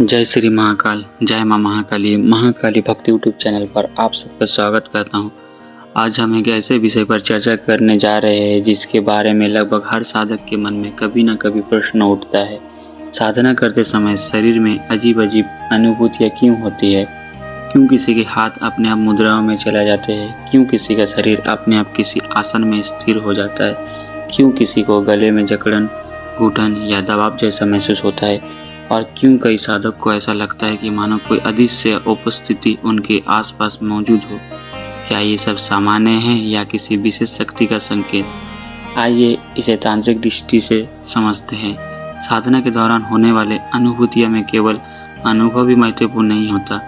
जय श्री महाकाल, जय माँ महाकाली। महाकाली भक्ति यूट्यूब चैनल पर आप सबका स्वागत करता हूँ। आज हम एक ऐसे विषय पर चर्चा करने जा रहे हैं जिसके बारे में लगभग हर साधक के मन में कभी न कभी प्रश्न उठता है। साधना करते समय शरीर में अजीब अजीब अनुभूतियाँ क्यों होती है? क्यों किसी के हाथ अपने आप मुद्राओं में चले जाते हैं? क्यों किसी का शरीर अपने आप किसी आसन में स्थिर हो जाता है? क्यों किसी को गले में जकड़न, घुटन या दबाव जैसा महसूस होता है? और क्यों कई साधक को ऐसा लगता है कि मानो कोई अदृश्य उपस्थिति उनके आसपास मौजूद हो? क्या ये सब सामान्य है या किसी विशेष शक्ति का संकेत? आइए इसे तांत्रिक दृष्टि से समझते हैं। साधना के दौरान होने वाले अनुभूतियों में केवल अनुभव ही महत्वपूर्ण नहीं होता,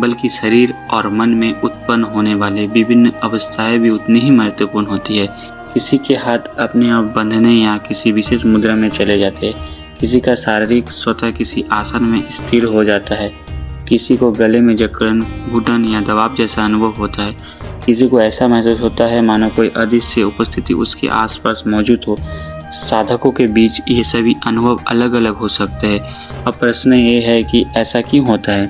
बल्कि शरीर और मन में उत्पन्न होने वाले विभिन्न अवस्थाएं भी उतनी ही महत्वपूर्ण होती है। किसी के हाथ अपने आप बंधने या किसी विशेष मुद्रा में चले जाते हैं, किसी का शारीरिक स्वतः किसी आसन में स्थिर हो जाता है, किसी को गले में जकड़न, घुटन या दबाव जैसा अनुभव होता है, किसी को ऐसा महसूस होता है मानो कोई अदृश्य उपस्थिति उसके आसपास मौजूद हो। साधकों के बीच ये सभी अनुभव अलग अलग हो सकते हैं। अब प्रश्न ये है कि ऐसा क्यों होता है?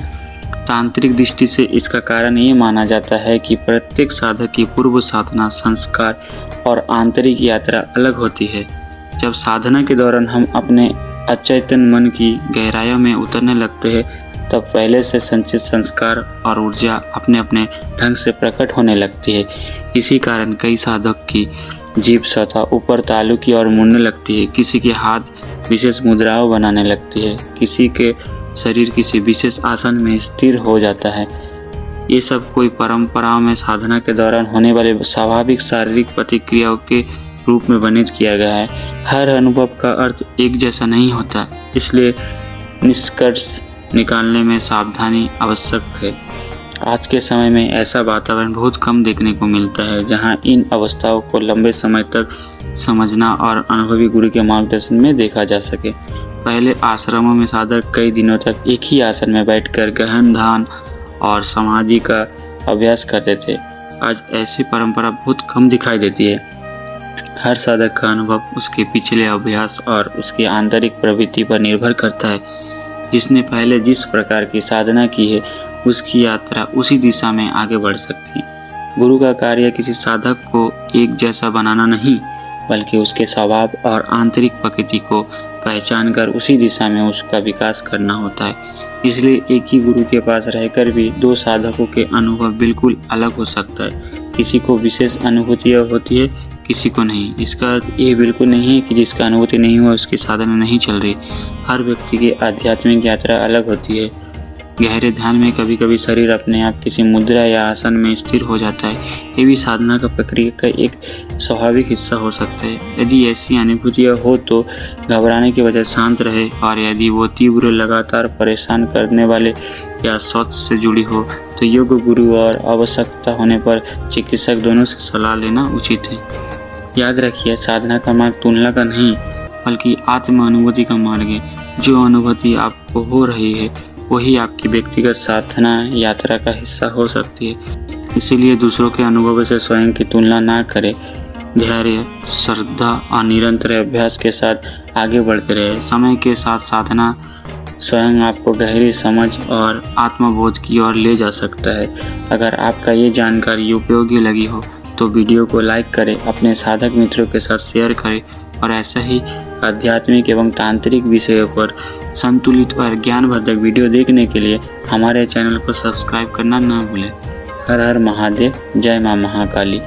तांत्रिक दृष्टि से इसका कारण ये माना जाता है कि प्रत्येक साधक की पूर्व साधना, संस्कार और आंतरिक यात्रा अलग होती है। जब साधना के दौरान हम अपने अचेतन मन की गहराइयों में उतरने लगते हैं, तब पहले से संचित संस्कार और ऊर्जा अपने अपने ढंग से प्रकट होने लगती है। इसी कारण कई साधक की जीभ सतह ऊपर तालू की ओर मुड़ने लगती है, किसी के हाथ विशेष मुद्राओं बनाने लगती है, किसी के शरीर किसी विशेष आसन में स्थिर हो जाता है। ये सब कोई परंपराओं में साधना के दौरान होने वाले स्वाभाविक शारीरिक प्रतिक्रियाओं के रूप में वर्णित किया गया है। हर अनुभव का अर्थ एक जैसा नहीं होता, इसलिए निष्कर्ष निकालने में सावधानी आवश्यक है। आज के समय में ऐसा वातावरण बहुत कम देखने को मिलता है जहां इन अवस्थाओं को लंबे समय तक समझना और अनुभवी गुरु के मार्गदर्शन में देखा जा सके। पहले आश्रमों में साधक कई दिनों तक एक ही आसन में बैठकर गहन ध्यान और समाधि का अभ्यास करते थे। आज ऐसी परंपरा बहुत कम दिखाई देती है। हर साधक का अनुभव उसके पिछले अभ्यास और उसकी आंतरिक प्रवृत्ति पर निर्भर करता है। जिसने पहले जिस प्रकार की साधना की है, उसकी यात्रा उसी दिशा में आगे बढ़ सकती है। गुरु का कार्य किसी साधक को एक जैसा बनाना नहीं, बल्कि उसके स्वभाव और आंतरिक प्रकृति को पहचान कर उसी दिशा में उसका विकास करना होता है। इसलिए एक ही गुरु के पास रहकर भी दो साधकों के अनुभव बिल्कुल अलग हो सकता है। किसी को विशेष अनुभूतियाँ होती है, किसी को नहीं। इसका अर्थ ये बिल्कुल नहीं है कि जिसका अनुभूति नहीं हुआ उसकी साधना नहीं चल रही। हर व्यक्ति की आध्यात्मिक यात्रा अलग होती है। गहरे ध्यान में कभी कभी शरीर अपने आप किसी मुद्रा या आसन में स्थिर हो जाता है। ये भी साधना का प्रक्रिया का एक स्वाभाविक हिस्सा हो सकता है। यदि ऐसी अनुभूतियाँ हो तो घबराने की वजह शांत रहे, और यदि वो तीव्र, लगातार परेशान करने वाले या सोच से जुड़ी हो तो योग्य गुरु और आवश्यकता होने पर चिकित्सक दोनों से सलाह लेना उचित है। याद रखिए, साधना का मार्ग तुलना का नहीं, बल्कि आत्म अनुभूति का मार्ग है। जो अनुभूति आपको हो रही है वही आपकी व्यक्तिगत साधना यात्रा का हिस्सा हो सकती है। इसीलिए दूसरों के अनुभव से स्वयं की तुलना ना करें। धैर्य, श्रद्धा और निरंतर अभ्यास के साथ आगे बढ़ते रहे। समय के साथ साधना स्वयं आपको गहरी समझ और आत्मबोध की ओर ले जा सकता है। अगर आपका ये जानकारी उपयोगी लगी हो तो वीडियो को लाइक करें, अपने साधक मित्रों के साथ शेयर करें, और ऐसा ही आध्यात्मिक एवं तांत्रिक विषयों पर संतुलित और ज्ञानवर्धक वीडियो देखने के लिए हमारे चैनल को सब्सक्राइब करना न भूलें। हर हर महादेव, जय माँ महाकाली।